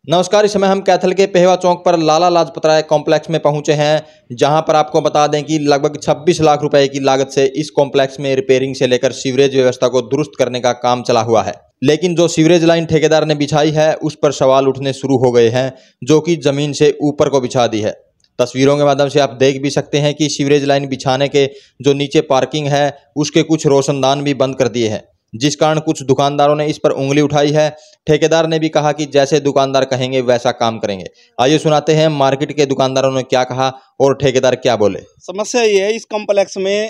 नमस्कार। इस समय हम कैथल के पेहवा चौक पर लाला लाजपत राय कॉम्प्लेक्स में पहुंचे हैं, जहां पर आपको बता दें कि लगभग 26 लाख रुपए की लागत से इस कॉम्प्लेक्स में रिपेयरिंग से लेकर सीवरेज व्यवस्था को दुरुस्त करने का काम चला हुआ है। लेकिन जो सीवरेज लाइन ठेकेदार ने बिछाई है उस पर सवाल उठने शुरू हो गए हैं, जो कि जमीन से ऊपर को बिछा दी है। तस्वीरों के माध्यम से आप देख भी सकते हैं कि सीवरेज लाइन बिछाने के जो नीचे पार्किंग है उसके कुछ रोशनदान भी बंद कर दिए हैं, जिस कारण कुछ दुकानदारों ने इस पर उंगली उठाई है। ठेकेदार ने भी कहा कि जैसे दुकानदार कहेंगे वैसा काम करेंगे। आइए सुनाते हैं मार्केट के दुकानदारों ने क्या कहा और ठेकेदार क्या बोले। समस्या ये है इस कॉम्प्लेक्स में,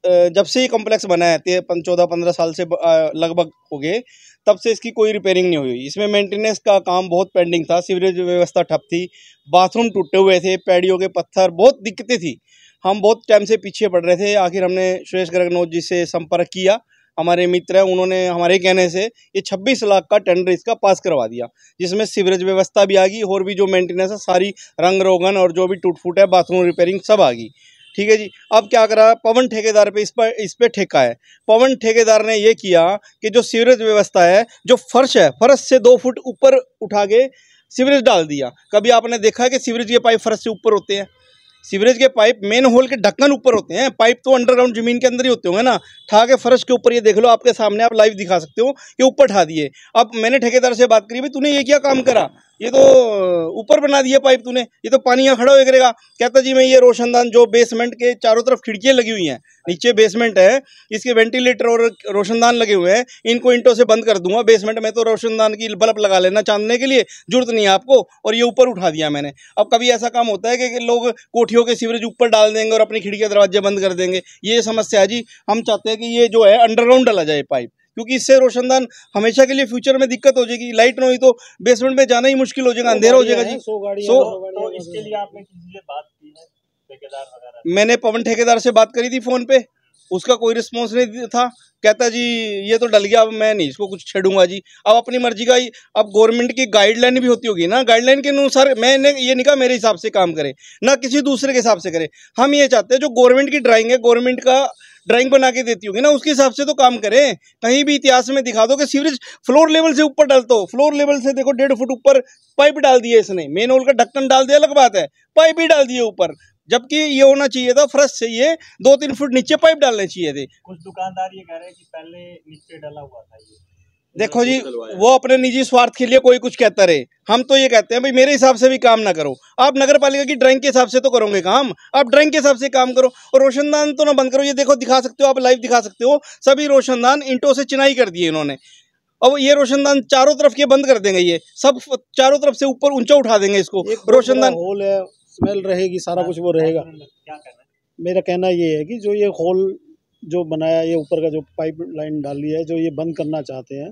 जब से ये कॉम्प्लेक्स बना है 14-15 साल से लगभग हो गए, तब से इसकी कोई रिपेयरिंग नहीं हुई। इसमें मेंटेनेंस का काम बहुत पेंडिंग था, सीवरेज व्यवस्था ठप थी, बाथरूम टूटे हुए थे, पैड़ियों के पत्थर, बहुत दिक्कतें थी। हम बहुत टाइम से पीछे पड़ रहे थे। आखिर हमने सुरेश गगनोत जी से संपर्क किया, हमारे मित्र हैं, उन्होंने हमारे कहने से ये 26 लाख का टेंडर इसका पास करवा दिया, जिसमें सीवरेज व्यवस्था भी आ गई और भी जो मेंटेनेंस है सारी रंग रोगन और जो भी टूट फूट है बाथरूम रिपेयरिंग सब आ गई। ठीक है जी। अब क्या करा, पवन ठेकेदार पे इस पे ठेका है। पवन ठेकेदार ने ये किया कि जो सीवरेज व्यवस्था है, जो फर्श है, फर्श से 2 फुट ऊपर उठा के सीवरेज डाल दिया। कभी आपने देखा है कि सीवरेज के पाइप फर्श से ऊपर होते हैं? सीवरेज के पाइप मेन होल के ढक्कन ऊपर होते हैं, पाइप तो अंडरग्राउंड जमीन के अंदर ही होते होंगे ना। ठा के फर्श के ऊपर, ये देख लो आपके सामने, आप लाइव दिखा सकते हो कि ऊपर ठा दिए। अब मैंने ठेकेदार से बात करी, भाई तूने ये क्या काम करा, ये तो ऊपर बना दिया पाइप तूने, ये तो पानी यहाँ खड़ा हो करेगा। कहता जी मैं ये रोशनदान जो बेसमेंट के चारों तरफ खिड़कियाँ लगी हुई हैं, नीचे बेसमेंट है, इसके वेंटिलेटर और रोशनदान लगे हुए हैं, इनको ईंटों से बंद कर दूंगा। बेसमेंट में तो रोशनदान की बल्ब लगा लेना चांदने के लिए, जरूरत नहीं है आपको। और ये ऊपर उठा दिया मैंने। अब कभी ऐसा काम होता है कि लोग कोठियों के सीवरेज ऊपर डाल देंगे और अपनी खिड़कियाँ दरवाजे बंद कर देंगे। ये समस्या है जी। हम चाहते हैं कि ये जो है अंडरग्राउंड डाला जाए पाइप, क्योंकि इससे रोशनदान हमेशा के लिए फ्यूचर में दिक्कत हो जाएगी। लाइट नहीं हुई तो बेसमेंट में जाना ही मुश्किल हो जाएगा, अंधेरा हो जाएगा जी। तो इसके लिए आपने किसी से बात की है, ठेकेदार वगैरह? मैंने पवन ठेकेदार से बात करी थी फोन पे, उसका कोई रिस्पॉन्स नहीं था। कहता जी ये तो डल गया, अब मैं नहीं इसको कुछ छेड़ूंगा जी। अब अपनी मर्जी का ही, अब गवर्नमेंट की गाइडलाइन भी होती होगी ना, गाइडलाइन के अनुसार मैंने ये नहीं कहा मेरे हिसाब से काम करे, ना किसी दूसरे के हिसाब से करे। हम ये चाहते हैं जो गवर्नमेंट की ड्राइंग है, गवर्नमेंट का ड्राइंग बना के देती होगी ना, उसके हिसाब से तो काम करें। कहीं भी इतिहास में दिखा दो कि सीवरेज फ्लोर लेवल से ऊपर डालते हो। फ्लोर लेवल से देखो 1.5 फुट ऊपर पाइप डाल दिए इसने, मेन होल का ढक्कन डाल दिया अलग बात है, पाइप ही डाल दिए ऊपर। जबकि ये होना चाहिए था फर्श से ये 2-3 फुट नीचे पाइप डालने चाहिए थे। कुछ दुकानदार ये कह रहे हैं कि पहले नीचे डला हुआ था ये। देखो जी, वो अपने निजी स्वार्थ के लिए कोई कुछ कहता रहे। हम तो ये कहते हैं भाई मेरे हिसाब से भी काम ना करो। आप नगर पालिका की ड्राइंग के हिसाब से तो करोगे काम, आप ड्राइंग के हिसाब से काम करो। और रोशनदान तो ना बंद करो। ये देखो, दिखा सकते हो आप, लाइव दिखा सकते हो, सभी रोशनदान ईंटों से चिनाई कर दिए इन्होंने। अब ये रोशनदान चारों तरफ के बंद कर देंगे, ये सब चारों तरफ से ऊपर ऊंचा उठा देंगे इसको। रोशनदान होल है, स्मेल रहेगी, सारा कुछ वो रहेगा। क्या कहना है? मेरा कहना ये है कि जो ये होल जो बनाया, ये ऊपर का जो पाइप लाइन डाली है, जो ये बंद करना चाहते हैं,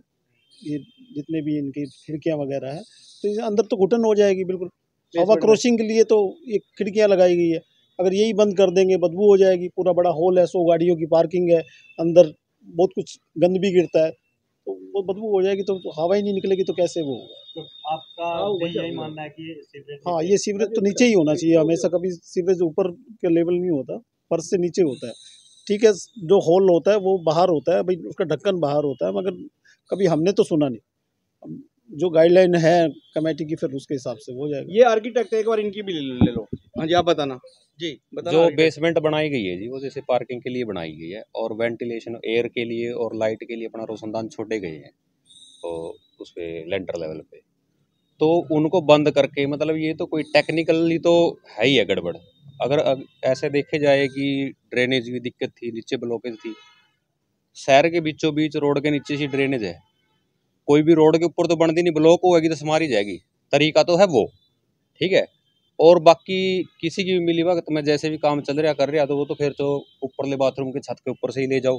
ये जितने भी इनकी खिड़कियां वगैरह है, तो इस अंदर तो घुटन हो जाएगी बिल्कुल। हवा क्रॉसिंग के लिए तो ये खिड़कियां लगाई गई है, अगर यही बंद कर देंगे बदबू हो जाएगी। पूरा बड़ा हॉल है, 100 गाड़ियों की पार्किंग है, अंदर बहुत कुछ गंद भी गिरता है, तो वो बदबू हो जाएगी, तो हवा ही नहीं निकलेगी तो कैसे वो होगा। तो आपका भी यही मानना है कि सीवरेज? हाँ, ये सीवरेज तो नीचे ही होना चाहिए हमेशा। कभी सीवरेज ऊपर के लेवल नहीं होता, फर्श से नीचे होता है। ठीक है, जो होल होता है वो बाहर होता है भाई, उसका ढक्कन बाहर होता है, मगर कभी हमने तो सुना नहीं। जो गाइडलाइन है कमेटी की, फिर उसके हिसाब से हो जाएगा। ये आर्किटेक्ट है, एक बार इनकी भी ले लो। हाँ जी, आप बताना जी, बताना। जो बेसमेंट बनाई गई है जी, वो जैसे पार्किंग के लिए बनाई गई है और वेंटिलेशन एयर के लिए और लाइट के लिए अपना रोशनदान छोड़े गए हैं तो उस पे लेंटर लेवल पे, तो उनको बंद करके, मतलब ये तो कोई टेक्निकली तो है ही है गड़बड़। अगर ऐसे देखे जाए कि ड्रेनेज की दिक्कत थी, नीचे ब्लॉकेज थी, शहर के बीचों बीच रोड के नीचे से ड्रेनेज है, कोई भी रोड के ऊपर तो बनती नहीं, ब्लॉक होगी तो समारी जाएगी, तरीका तो है वो, ठीक है। और बाकी किसी की भी मिली वक्त में जैसे भी काम चल रहा कर रहा, तो वो तो फिर तो ऊपरले बाथरूम के छत के ऊपर से ही ले जाओ।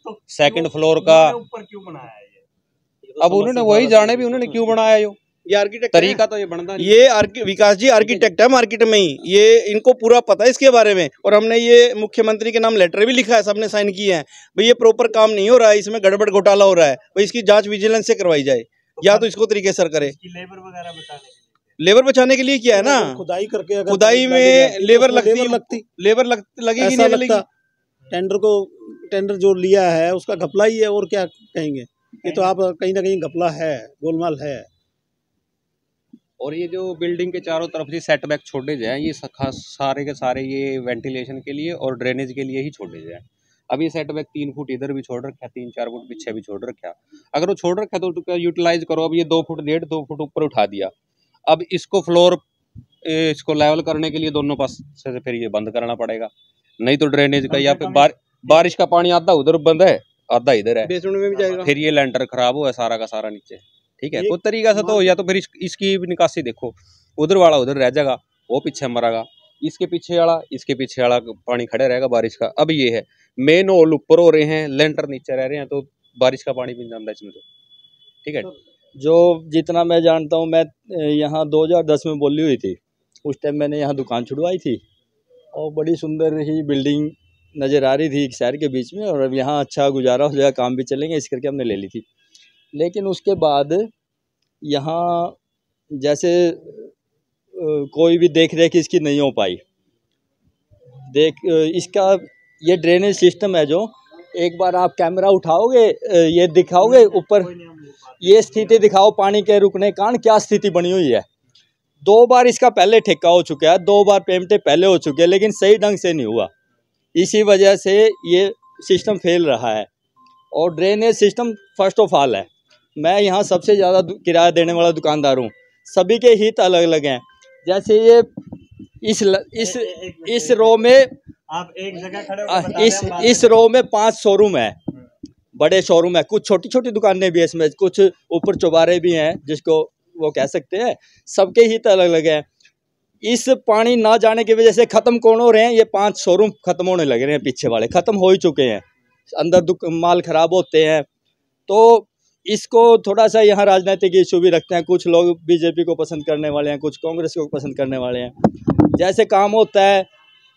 तो सेकंड फ्लोर का ऊपर क्यों बनाया है ये? अब उन्होंने वही जाने भी उन्होंने क्यों बनाया यो, ये आर्किटेक्ट तरीका तो ये बनता नहीं। ये विकास जी आर्किटेक्ट है मार्केट में ही, ये इनको पूरा पता है इसके बारे में। और हमने ये मुख्यमंत्री के नाम लेटर भी लिखा है, सबने साइन किए हैं भाई ये प्रॉपर काम नहीं हो रहा है, इसमें गड़बड़ घोटाला हो रहा है भाई, इसकी जांच विजिलेंस से करवाई जाए, या तो इसको तरीके सर करे। लेबर वगैरह बचाने के लिए, लेबर बचाने के लिए किया है ना, खुदाई करके, अगर खुदाई में लेबर लगती, लगेगी ऐसा नहीं लगेगी। टेंडर जो लिया है उसका घपला ही है, और क्या कहेंगे। ये तो आप कहीं ना कहीं घपला है, गोलमाल है। और ये जो बिल्डिंग के चारों तरफ से सेटबैक छोड़े जाए, ये सारे के सारे ये वेंटिलेशन के लिए और ड्रेनेज के लिए ही छोड़े जाए। अब ये सेटबैक 3 फुट इधर भी छोड़ रखा, 3-4 फुट पीछे भी छोड़ रखा। अगर वो छोड़ रखा तो उसका यूटिलाइज करो। अब ये 2 फुट 2 फुट ऊपर उठा दिया। अब इसको फ्लोर इसको लेवल करने के लिए दोनों पास से फिर ये बंद करना पड़ेगा, नहीं तो ड्रेनेज का या फिर बारिश का पानी आधा उधर बंद है आधा इधर है, बेसमेंट में भी जाएगा। फिर ये लेंटर खराब हुआ सारा का सारा नीचे। ठीक है, कोई तरीका से तो, या तो फिर इसकी भी निकासी देखो, उधर वाला उधर रह जाएगा, वो पीछे मरेगा, इसके पीछे वाला पानी खड़े रहेगा बारिश का। अब ये है मेन होल ऊपर हो रहे हैं, लेंटर नीचे रह रहे हैं, तो बारिश का पानी भी जाता है इसमें तो। ठीक है, जो जितना मैं जानता हूँ, मैं यहाँ 2010 में बोली हुई थी, उस टाइम मैंने यहाँ दुकान छुड़वाई थी और बड़ी सुंदर ही बिल्डिंग नज़र आ रही थी एक शहर के बीच में, और अब यहाँ अच्छा गुजारा हो जाएगा, काम भी चलेंगे, इस करके हमने ले ली थी। लेकिन उसके बाद यहाँ जैसे कोई भी देख रेख इसकी नहीं हो पाई। इसका ये ड्रेनेज सिस्टम है, जो एक बार आप कैमरा उठाओगे, ये दिखाओगे ऊपर, ये स्थिति दिखाओ पानी के रुकने के कारण क्या स्थिति बनी हुई है। 2 बार इसका पहले ठेका हो चुका है, 2 बार पेमेंटें पहले हो चुके हैं, लेकिन सही ढंग से नहीं हुआ। इसी वजह से ये सिस्टम फेल रहा है। और drainage system first of all है, मैं यहाँ सबसे ज़्यादा किराया देने वाला दुकानदार हूँ, सभी के हित अलग अलग हैं। जैसे ये इस रो में आप एक जगह खड़े इस रो में 5 शोरूम है, बड़े शोरूम है, कुछ छोटी छोटी दुकानें भी है इसमें, कुछ ऊपर चौबारे भी हैं जिसको वो कह सकते हैं, सबके हित अलग अलग हैं। इस पानी ना जाने की वजह से ख़त्म कौन हो रहे हैं, ये 5 शोरूम ख़त्म होने लगे हैं, पीछे वाले ख़त्म हो ही चुके हैं, अंदर माल ख़राब होते हैं। तो इसको थोड़ा सा यहाँ राजनीतिक इशू भी रखते हैं, कुछ लोग बीजेपी को पसंद करने वाले हैं, कुछ कांग्रेस को पसंद करने वाले हैं। जैसे काम होता है,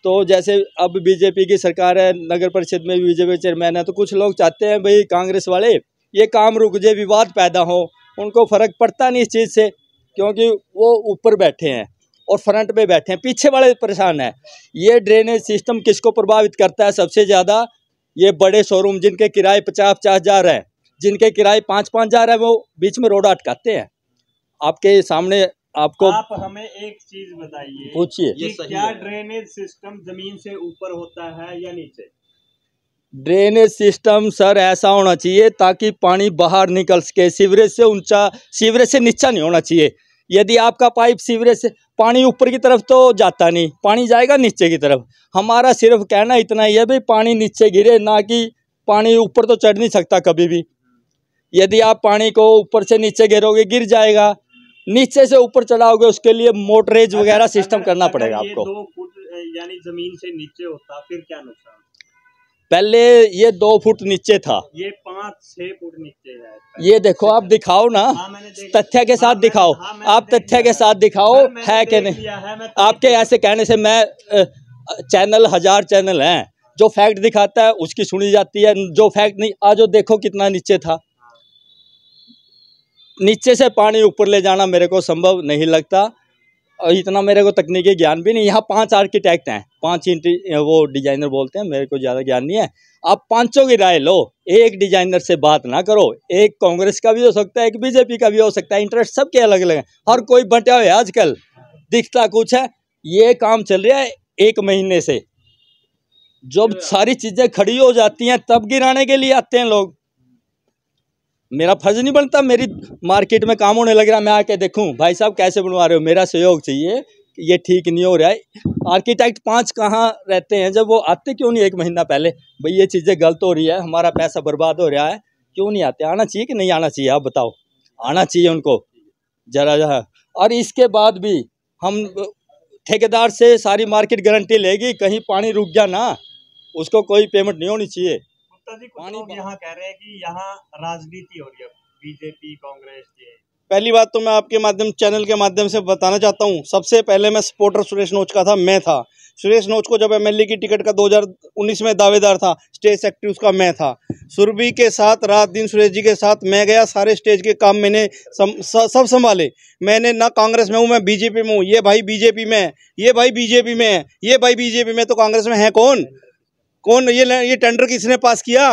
तो जैसे अब बीजेपी की सरकार है, नगर परिषद में भी बीजेपी चेयरमैन है, तो कुछ लोग चाहते हैं भाई कांग्रेस वाले ये काम रुक जाए, विवाद पैदा हो। उनको फ़र्क पड़ता नहीं इस चीज़ से, क्योंकि वो ऊपर बैठे हैं और फ्रंट पे बैठे हैं, पीछे वाले परेशान हैं। ये ड्रेनेज सिस्टम किसको प्रभावित करता है सबसे ज़्यादा? ये बड़े शोरूम जिनके किराए 50-50 हज़ार है, जिनके किराए 5-5 हज़ार है, वो बीच में रोड अटकाते हैं। आपके सामने आपको आप हमें एक चीज बताइए, पूछिए, कि क्या ड्रेनेज सिस्टम जमीन से ऊपर होता है या नीचे? ड्रेनेज सिस्टम सर ऐसा होना चाहिए ताकि पानी बाहर निकल सके, सीवरेज से ऊंचा, सीवरेज से नीचा नहीं होना चाहिए। यदि आपका पाइप सीवरेज से पानी ऊपर की तरफ तो जाता नहीं, पानी जाएगा नीचे की तरफ। हमारा सिर्फ कहना इतना ही है भाई पानी नीचे गिरे, ना कि पानी ऊपर तो चढ़ नहीं सकता कभी भी। यदि आप पानी को ऊपर से नीचे गिरोगे गिर जाएगा, नीचे से ऊपर चढ़ाओगे उसके लिए मोटरेज वगैरह सिस्टम करना पड़ेगा आपको। 2 फुट यानी जमीन से नीचे होता फिर क्या नुकसान? पहले ये 2 फुट नीचे था, ये 5-6 फुट नीचे है। ये देखो आप दिखाओ ना, तथ्य के साथ दिखाओ, आप तथ्य के साथ दिखाओ है कि नहीं। आपके ऐसे कहने से मैं चैनल 1000 चैनल हैं, जो फैक्ट दिखाता है उसकी सुनी जाती है, जो फैक्ट नहीं, आज देखो कितना नीचे था। नीचे से पानी ऊपर ले जाना मेरे को संभव नहीं लगता, और इतना मेरे को तकनीकी ज्ञान भी नहीं। यहाँ 5 आर्किटेक्ट हैं, 5 वो डिजाइनर बोलते हैं, मेरे को ज़्यादा ज्ञान नहीं है। आप 5 की राय लो, एक डिजाइनर से बात ना करो। एक कांग्रेस का भी हो सकता है, एक बीजेपी का भी हो सकता है, इंटरेस्ट सबके अलग अलग है, हर कोई बंटा हुआ है। आजकल दिखता कुछ है, ये काम चल रहा है 1 महीने से। जब सारी चीज़ें खड़ी हो जाती हैं तब गिराने के लिए आते हैं लोग। मेरा फर्ज नहीं बनता, मेरी मार्केट में काम होने लग रहा, मैं आके देखूं भाई साहब कैसे बनवा रहे हो, मेरा सहयोग चाहिए, ये ठीक नहीं हो रहा है। आर्किटेक्ट 5 कहाँ रहते हैं, जब वो आते क्यों नहीं 1 महीना पहले, भाई ये चीज़ें गलत हो रही है, हमारा पैसा बर्बाद हो रहा है, क्यों नहीं आते? आना चाहिए कि नहीं आना चाहिए, आप बताओ। आना चाहिए उनको जरा। और इसके बाद भी हम ठेकेदार से सारी मार्केट गारंटी लेगी, कहीं पानी रुक गया ना, उसको कोई पेमेंट नहीं होनी चाहिए। कुछ लोग यहाँ कह रहे हैं कि यहाँ राजनीति हो रही है बीजेपी कांग्रेस की। पहली बात तो मैं आपके माध्यम चैनल के माध्यम से बताना चाहता हूँ, सबसे पहले मैं सपोर्टर सुरेश नोच का था, मैं था। सुरेश नोच को जब एमएलए की टिकट का 2019 में दावेदार था, स्टेज सेक्रेटरी उसका मैं था। सुरभि के साथ रात दिन सुरेश जी के साथ मैं गया, सारे स्टेज के काम मैंने सब संभाले। मैंने ना कांग्रेस में हूँ, मैं बीजेपी में हूँ, ये भाई बीजेपी में है, ये भाई बीजेपी में है, ये भाई बीजेपी में, तो कांग्रेस में है कौन? ये टेंडर किसने पास किया?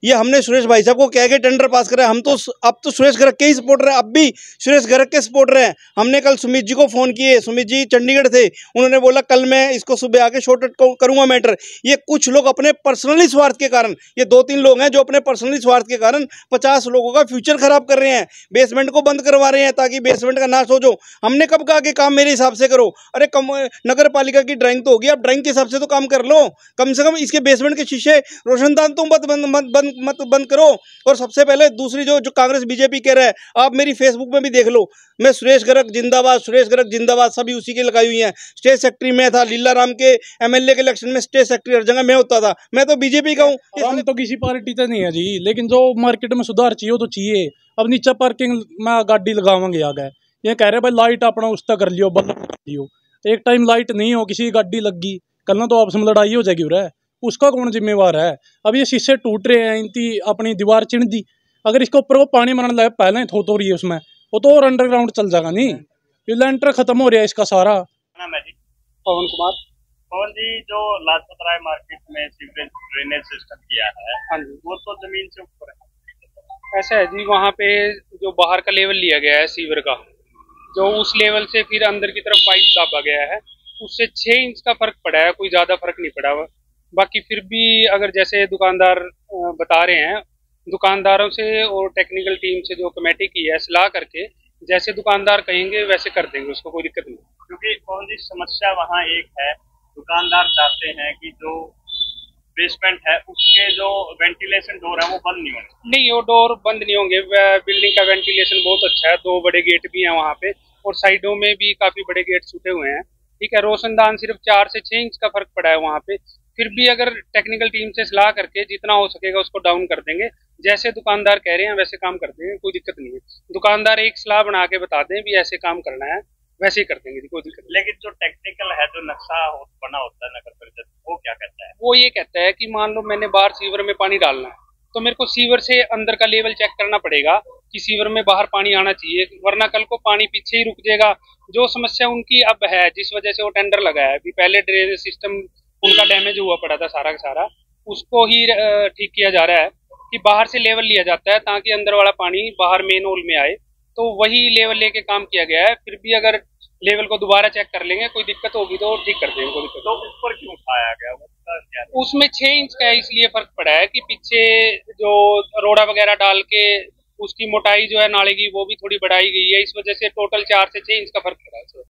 ये हमने सुरेश भाई साहब को कह के टेंडर पास करा। हम तो अब तो सुरेश गर्ग के ही सपोर्टर हैं, अब भी सुरेश गर्ग के सपोर्टर हैं। हमने कल सुमित जी को फ़ोन किए, सुमित जी चंडीगढ़ थे, उन्होंने बोला कल मैं इसको सुबह आके शॉर्ट करूँगा मैटर। ये कुछ लोग अपने पर्सनली स्वार्थ के कारण, ये 2-3 लोग हैं जो अपने पर्सनली स्वार्थ के कारण 50 लोगों का फ्यूचर खराब कर रहे हैं, बेसमेंट को बंद करवा रहे हैं ताकि बेसमेंट का नाश हो जाओ। हमने कब कहा कि काम मेरे हिसाब से करो? अरे नगर पालिका की ड्राइंग तो होगी, अब ड्राइंग के हिसाब से तो काम कर लो। कम से कम इसके बेसमेंट के शीशे रोशनदान तो मत बंद करो। और सबसे पहले दूसरी जो कांग्रेस बीजेपी कह रहा है, आप मेरी फेसबुक में भी देख लो, मैं सुरेश गर्ग जिंदाबाद, सुरेश गर्ग जिंदाबाद सभी उसी की लगाई हुई हैं। स्टेट सेक्रेटरी में था, लीला राम के एमएलए के इलेक्शन में स्टेट सेक्रेटरी हर जगह मैं होता था। मैं तो बीजेपी का हूँ। हम तो किसी पार्टी से नहीं है जी, लेकिन जो मार्केट में सुधार चाहिए वो तो चाहिए। अब नीचे पार्किंग में गाड़ी लगावांगे आ गए, ये कह रहे भाई लाइट अपना उस तक कर लियो, बल्ब कर लियो। एक टाइम लाइट नहीं हो, किसी गाड़ी लग गई, कल ना तो आपस में लड़ाई हो जाएगी, उरे उसका कौन जिम्मेवार है? अब ये शीशे टूट रहे हैं, इनकी अपनी दीवार चिड़ दी, अगर इसके ऊपर वो पानी मारने लगे पहले ही थो रही है उसमें, वो तो और अंडरग्राउंड चल जाएगा। नहीं, ये लेंटर खत्म हो रहा है इसका सारा। नाम है जी पवन कुमार। पवन जी, जो लाजपत राय मार्केट में सीवरेज ड्रेनेज सिस्टम किया है, हाँ जी, वो तो जमीन से ऊपर है। ऐसा है जी, वहाँ पे जो बाहर का लेवल लिया गया है सीवर का, जो उस लेवल से फिर अंदर की तरफ पाइप दाबा गया है, उससे 6 इंच का फर्क पड़ा है, कोई ज़्यादा फर्क नहीं पड़ा हुआ। बाकी फिर भी अगर जैसे दुकानदार बता रहे हैं, दुकानदारों से और टेक्निकल टीम से जो कमेटी की है सलाह करके, जैसे दुकानदार कहेंगे वैसे कर देंगे, उसको कोई दिक्कत नहीं। क्योंकि कौन सी समस्या वहाँ एक है, दुकानदार चाहते हैं कि जो बेसमेंट है उसके जो वेंटिलेशन डोर है वो बंद नहीं होंगे। नहीं, वो डोर बंद नहीं होंगे, बिल्डिंग का वेंटिलेशन बहुत अच्छा है, 2 बड़े गेट भी हैं वहाँ पे, और साइडों में भी काफ़ी बड़े गेट छूटे हुए हैं। ठीक है, रोशनदान सिर्फ 4 से 6 इंच का फर्क पड़ा है वहाँ पे। फिर भी अगर टेक्निकल टीम से सलाह करके जितना हो सकेगा उसको डाउन कर देंगे, जैसे दुकानदार कह रहे हैं वैसे काम कर देंगे, कोई दिक्कत नहीं है। दुकानदार एक सलाह बना के बता दें भी ऐसे काम करना है, वैसे ही कर देंगे, कोई दिक्कत नहीं। लेकिन जो टेक्निकल है, जो नक्शा बना होता है नगर परिषद, वो क्या कहता है? वो ये कहता है कि मान लो मैंने बाहर सीवर में पानी डालना है, तो मेरे को सीवर से अंदर का लेवल चेक करना पड़ेगा कि सीवर में बाहर पानी आना चाहिए, वरना कल को पानी पीछे ही रुक जाएगा। जो समस्या उनकी अब है, जिस वजह से वो टेंडर लगाया है, अभी पहले ड्रेनेज सिस्टम उनका डैमेज हुआ पड़ा था सारा का सारा, उसको ही ठीक किया जा रहा है कि बाहर से लेवल लिया जाता है ताकि अंदर वाला पानी बाहर मेन होल में आए, तो वही लेवल लेके काम किया गया है। फिर भी अगर लेवल को दोबारा चेक कर लेंगे, कोई दिक्कत होगी तो ठीक कर देंगे, कोई दिक्कत। तो ऊपर क्यों उठाया गया? उसमें 6 इंच का इसलिए फर्क पड़ा है कि पीछे जो रोड़ा वगैरह डाल के उसकी मोटाई जो है नाले की वो भी थोड़ी बढ़ाई गई है, इस वजह से टोटल 4 से 6 इंच का फर्क पड़ा है।